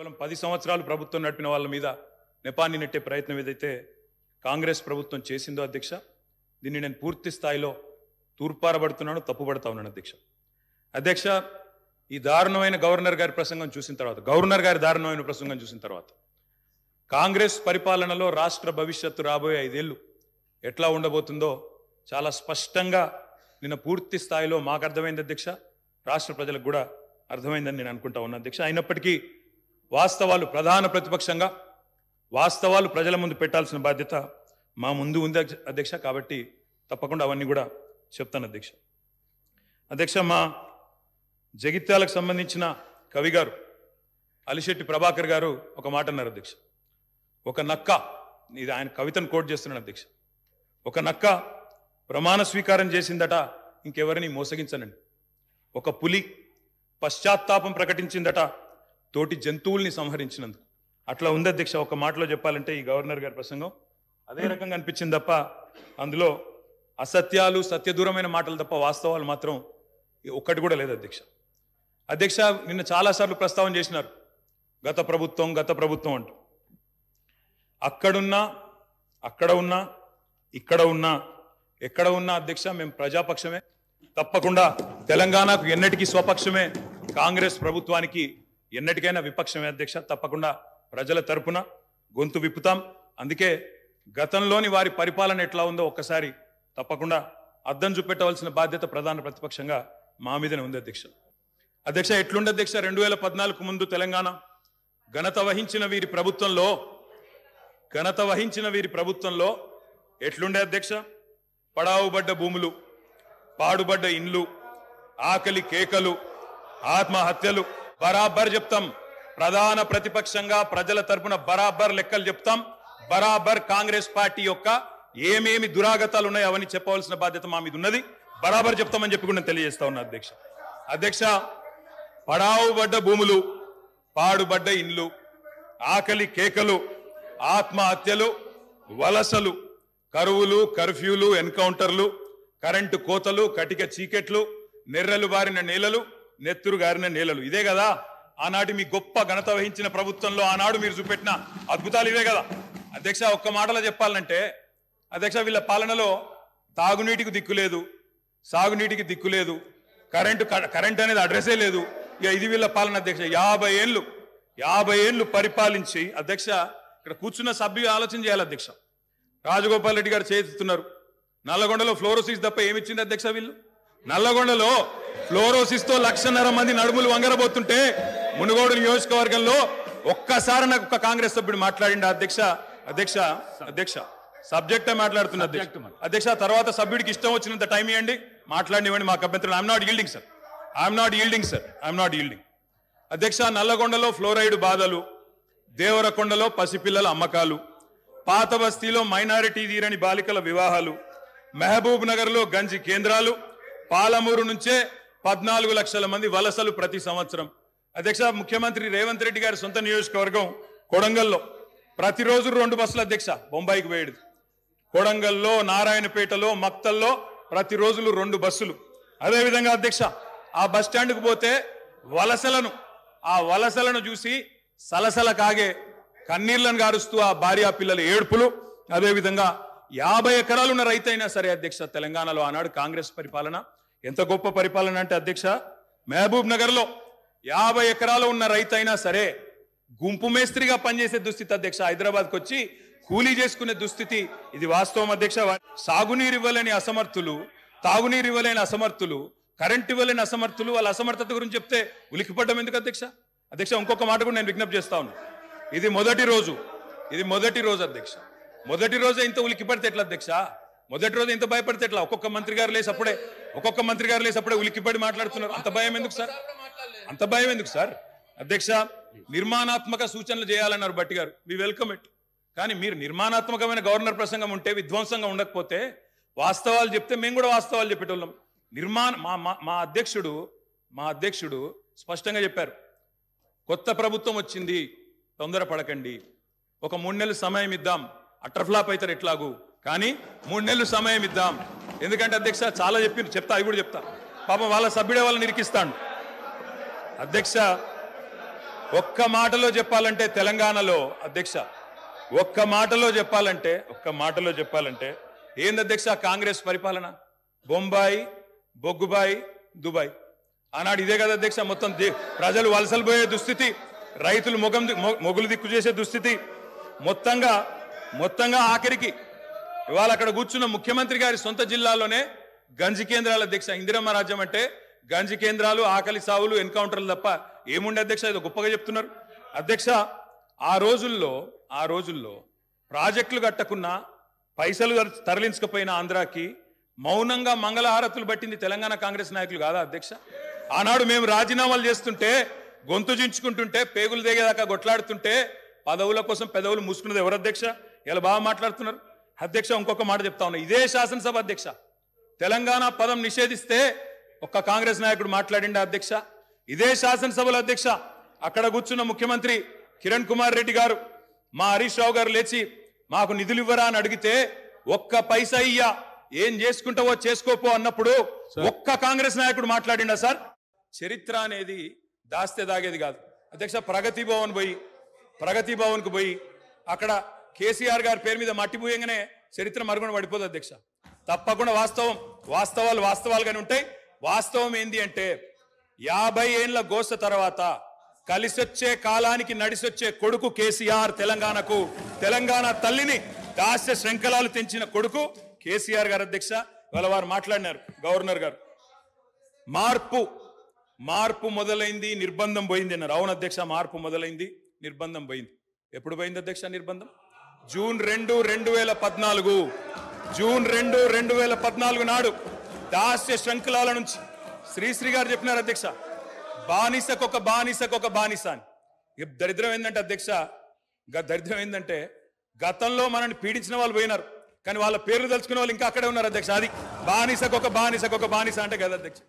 కేవలం 10 సంవత్సరాలు ప్రభుత్వం నడిపిన వాళ్ళ మీద నెపాన్ని నెట్టే ప్రయత్నం ఏదైతే కాంగ్రెస్ ప్రభుత్వం చేసిందో అధ్యక్ష, దీన్ని నేను పూర్తి స్థాయిలో తూర్పారబడుతున్నాను, తప్పుపడతా ఉన్నాను అధ్యక్ష. అధ్యక్ష, ఈ దారుణమైన గవర్నర్ గారి ప్రసంగం చూసిన తర్వాత, గవర్నర్ గారి దారుణమైన ప్రసంగం చూసిన తర్వాత కాంగ్రెస్ పరిపాలనలో రాష్ట్ర భవిష్యత్తు రాబోయే 5 ఏళ్ళు ఎట్లా ఉండబోతుందో చాలా స్పష్టంగా నిన్న పూర్తి స్థాయిలో మాకు అర్థమైంది అధ్యక్ష, రాష్ట్ర ప్రజలకు కూడా అర్థమైందని నేను అనుకుంటా ఉన్నా అధ్యక్ష. అయినప్పటికీ వాస్తవాలు, ప్రధాన ప్రతిపక్షంగా వాస్తవాలు ప్రజల ముందు పెట్టాల్సిన బాధ్యత మా ముందు ఉంది అధ్యక్ష. కాబట్టి తప్పకుండా అవన్నీ కూడా చెప్తాను అధ్యక్ష. అధ్యక్ష, మా జగిత్యాలకు సంబంధించిన కవి గారు అలిశెట్టి ప్రభాకర్ గారు ఒక మాట అన్నారు అధ్యక్ష. ఒక నక్క, ఇది ఆయన కవితను కోట్ చేస్తున్నాను అధ్యక్ష, ఒక నక్క ప్రమాణ స్వీకారం చేసిందట ఇంకెవరిని మోసగించనండి. ఒక పులి పశ్చాత్తాపం ప్రకటించిందట తోటి జంతువుల్ని సంహరించినందుకు. అట్లా ఉంది అధ్యక్ష. ఒక మాటలో చెప్పాలంటే ఈ గవర్నర్ గారి ప్రసంగం అదే రకంగా అనిపించింది తప్ప అందులో అసత్యాలు, సత్యదూరమైన మాటలు తప్ప వాస్తవాలు మాత్రం ఒక్కటి కూడా లేదు అధ్యక్ష. అధ్యక్ష, నిన్న చాలాసార్లు ప్రస్తావన చేసినారు గత ప్రభుత్వం అంటూ. అక్కడున్నా, అక్కడ ఉన్నా, ఇక్కడ ఉన్నా, ఎక్కడ ఉన్నా అధ్యక్ష మేము ప్రజాపక్షమే. తప్పకుండా తెలంగాణకు ఎన్నటికీ స్వపక్షమే, కాంగ్రెస్ ప్రభుత్వానికి ఎన్నటికైనా విపక్షమే అధ్యక్ష. తప్పకుండా ప్రజల తరపున గొంతు విప్పుతాం. అందుకే గతంలోని వారి పరిపాలన ఎట్లా ఉందో ఒక్కసారి తప్పకుండా అద్దం చూపెట్టవలసిన బాధ్యత ప్రధాన ప్రతిపక్షంగా మా మీదనే ఉంది అధ్యక్ష. అధ్యక్ష, ఎట్లుండే అధ్యక్ష 2014 ముందు తెలంగాణ ఘనత వహించిన వీరి ప్రభుత్వంలో ఎట్లుండే అధ్యక్ష? పడావుబడ్డ భూములు, పాడుబడ్డ ఇండ్లు, ఆకలి కేకలు, ఆత్మహత్యలు బరాబర్ చెప్తాం. ప్రధాన ప్రతిపక్షంగా ప్రజల తరపున బరాబర్ లెక్కలు చెప్తాం. బరాబర్ కాంగ్రెస్ పార్టీ యొక్క ఏమేమి దురాగతాలు ఉన్నాయో అవన్నీ చెప్పవలసిన బాధ్యత మా మీద ఉన్నది. బరాబర్ చెప్తామని చెప్పి కూడా తెలియజేస్తా ఉన్నా అధ్యక్ష. అధ్యక్ష, పడావుబడ్డ భూములు, పాడుబడ్డ ఇండ్లు, ఆకలి కేకలు, ఆత్మహత్యలు, వలసలు, కరువులు, కర్ఫ్యూలు, ఎన్కౌంటర్లు, కరెంటు కోతలు, కటిక చీకెట్లు, నెర్రలు బారిన నేలలు, నెత్తురు గారిన నేలలు. ఇదే కదా ఆనాటి మీ గొప్ప ఘనత వహించిన ప్రభుత్వంలో ఆనాడు మీరు చూపెట్టిన అద్భుతాలు ఇవే కదా అధ్యక్ష. ఒక్క మాటలో చెప్పాలంటే అధ్యక్ష, వీళ్ళ పాలనలో తాగునీటికి దిక్కు లేదు, సాగునీటికి దిక్కు లేదు, కరెంట్ అనేది అడ్రస్సే లేదు. ఇక ఇది వీళ్ళ పాలన అధ్యక్ష. 50 ఏళ్ళు పరిపాలించి అధ్యక్ష, ఇక్కడ కూర్చున్న సభ్యులు ఆలోచన చేయాలి అధ్యక్ష. రాజగోపాల్ రెడ్డి గారు చేస్తున్నారు. నల్లగొండలో ఫ్లోరోసిస్ తప్ప ఏమిచ్చింది అధ్యక్ష? వీళ్ళు నల్లగొండలో ఫ్లోరోసిస్ తో 1,50,000 మంది నడుములు వంగరబోతుంటే మునుగోడు నియోజకవర్గంలో ఒక్కసారి నాకు ఒక కాంగ్రెస్ సభ్యుడు మాట్లాడింది అధ్యక్ష సబ్జెక్టే మాట్లాడుతున్నా అధ్యక్ష. తర్వాత సభ్యుడికి ఇష్టం వచ్చినంత టైం ఇవ్వండి, మాట్లాడినివ్వండి, మాకు అభ్యంతరం. I'm not yielding. అధ్యక్ష, నల్లగొండలో ఫ్లోరైడ్ బాధలు, దేవరకొండలో పసిపిల్లల అమ్మకాలు, పాత బస్తీలో మైనారిటీ తీరని బాలికల వివాహాలు, మహబూబ్ నగర్ లో గంజి కేంద్రాలు, పాలమూరు నుంచే 14 లక్షల మంది వలసలు ప్రతి సంవత్సరం. అధ్యక్ష, ముఖ్యమంత్రి రేవంత్ రెడ్డి గారి సొంత నియోజకవర్గం కొడంగల్లో ప్రతిరోజు 2 బస్సులు అధ్యక్ష బొంబాయికి పోయేది. కొడంగల్లో, నారాయణపేటలో, మక్తల్లో ప్రతిరోజులు 2 బస్సులు. అదేవిధంగా అధ్యక్ష, ఆ బస్ స్టాండ్కు పోతే ఆ వలసలను చూసి సలసల కాగే కన్నీళ్లను గారుస్తూ ఆ భార్యా పిల్లల ఏడుపులు. అదేవిధంగా 50 ఎకరాలు ఉన్న రైతైనా సరే అధ్యక్ష, తెలంగాణలో ఆనాడు కాంగ్రెస్ పరిపాలన ఎంత గొప్ప పరిపాలన అంటే అధ్యక్ష, మహబూబ్ నగర్ లో 50 ఎకరాలు ఉన్న రైతైనా సరే గుంపు మేస్త్రిగా పనిచేసే దుస్థితి అధ్యక్ష. హైదరాబాద్కి వచ్చి కూలీ చేసుకునే దుస్థితి. ఇది వాస్తవం అధ్యక్ష. సాగునీరు ఇవ్వలేని అసమర్థులు, తాగునీరు ఇవ్వలేని అసమర్థులు, కరెంట్ ఇవ్వలేని అసమర్థులు, వాళ్ళ అసమర్థత గురించి చెప్తే ఉలికిపడ్డం ఎందుకు అధ్యక్ష? ఇంకొక మాట కూడా నేను విజ్ఞప్తి చేస్తా ఉన్నాను. ఇది మొదటి రోజు అధ్యక్ష. మొదటి రోజే ఇంత ఉలికి పడితే ఎట్లా అధ్యక్ష? మొదటి రోజు ఇంత భయపడితే ఎట్లా? ఒక్కొక్క మంత్రి గారు లేసి అప్పుడే ఉలికిపడి మాట్లాడుతున్నారు. అంత భయం ఎందుకు సార్? అధ్యక్ష, నిర్మాణాత్మక సూచనలు చేయాలన్నారు భట్టి గారు, వి వెల్కమ్ ఇట్. కానీ మీరు నిర్మాణాత్మకమైన గవర్నర్ ప్రసంగం ఉంటే, విధ్వంసంగా ఉండకపోతే, వాస్తవాలు చెప్తే మేము కూడా వాస్తవాలు చెప్పేటోళ్ళం. మా అధ్యక్షుడు స్పష్టంగా చెప్పారు, కొత్త ప్రభుత్వం వచ్చింది, తొందరపడకండి, ఒక 3 నెలలు సమయం ఇద్దాం, అట్రఫ్లాప్ అవుతారు ఎట్లాగూ, కానీ 3 నెలలు సమయం ఇద్దాం. ఎందుకంటే అధ్యక్ష చాలా చెప్తా, అవి కూడా చెప్తా. పాపం వాళ్ళ సభ్యుడే వాళ్ళని ఇరికిస్తాడు అధ్యక్ష. ఒక్క మాటలో చెప్పాలంటే తెలంగాణలో అధ్యక్ష ఒక్క మాటలో చెప్పాలంటే ఏంది అధ్యక్ష కాంగ్రెస్ పరిపాలన? బొంబాయి, బొగ్గుబాయి, దుబాయ్. ఆనాడు ఇదే కదా అధ్యక్ష. మొత్తం ప్రజలు వలసలు పోయే దుస్థితి, రైతులు మొగులు దిక్కు చేసే దుస్థితి, మొత్తంగా ఆఖరికి ఇవాళ అక్కడ కూర్చున్న ముఖ్యమంత్రి గారి సొంత జిల్లాలోనే గంజి కేంద్రాల అధ్యక్ష. ఇందిరమ్మ రాజ్యం అంటే గంజి కేంద్రాలు, ఆకలి సావులు, ఎన్కౌంటర్లు తప్ప ఏముండే అధ్యక్ష? ఇది గొప్పగా చెప్తున్నారు అధ్యక్ష. ఆ రోజుల్లో ప్రాజెక్టులు కట్టకున్నా, పైసలు తరలించకపోయినా ఆంధ్రాకి మౌనంగా మంగళహారతులు పట్టింది తెలంగాణ కాంగ్రెస్ నాయకులు కాదా అధ్యక్ష? ఆనాడు మేము రాజీనామాలు చేస్తుంటే, గొంతు చించుకుంటుంటే, పేగులు దిగేదాకా కొట్లాడుతుంటే పదవుల కోసం పెదవులు మూసుకున్నది ఎవరు అధ్యక్ష? ఇలా బాగా మాట్లాడుతున్నారు అధ్యక్ష. ఇంకొక మాట చెప్తా ఉన్నా, ఇదే శాసనసభ అధ్యక్ష తెలంగాణ పదం నిషేధిస్తే ఒక్క కాంగ్రెస్ నాయకుడు మాట్లాడిండా అధ్యక్ష? ఇదే శాసనసభలో అధ్యక్ష అక్కడ కూర్చున్న ముఖ్యమంత్రి కిరణ్ కుమార్ రెడ్డి గారు, మా హరీష్ రావు గారు లేచి మాకు నిధులు ఇవ్వరా అని అడిగితే ఒక్క పైసా ఇయ్యా, ఏం చేసుకుంటావో చేసుకోపో అన్నప్పుడు ఒక్క కాంగ్రెస్ నాయకుడు మాట్లాడిండా సార్? చరిత్ర అనేది దాస్తే దాగేది కాదు అధ్యక్ష. ప్రగతి భవన్ కు పోయి అక్కడ కేసీఆర్ గారి పేరు మీద మట్టి పూయంగానే చరిత్ర మరుగున పడిపోదు అధ్యక్ష. తప్పకుండా వాస్తవాలుగానే ఉంటాయి. వాస్తవం ఏంది అంటే 50 ఏళ్ల గోస తర్వాత కలిసొచ్చే కాలానికి నడిసొచ్చే కొడుకు కేసీఆర్. తెలంగాణ తల్లిని దాస్య శృంఖలాలు తెంచిన కొడుకు కేసీఆర్ గారు అధ్యక్ష. వాళ్ళ వారు మాట్లాడినారు, గవర్నర్ గారు, మార్పు మొదలైంది, నిర్బంధం పోయింది అన్నారు. అవును అధ్యక్ష, మార్పు మొదలైంది, నిర్బంధం పోయింది. ఎప్పుడు పోయింది అధ్యక్ష నిర్బంధం? జూన్ 2, 2014 నాడు దాస్య శృంఖలాల నుంచి శ్రీశ్రీ గారు చెప్పినారు అధ్యక్ష, బానిసకొక బానిస అని. దరిద్రం ఏంటంటే గతంలో మనల్ని పీడించిన వాళ్ళు పోయినారు, కానీ వాళ్ళ పేర్లు తలుచుకునే వాళ్ళు ఇంకా అక్కడే ఉన్నారు అధ్యక్ష. అది బానిసకొక బానిస అంటే కదా అధ్యక్ష.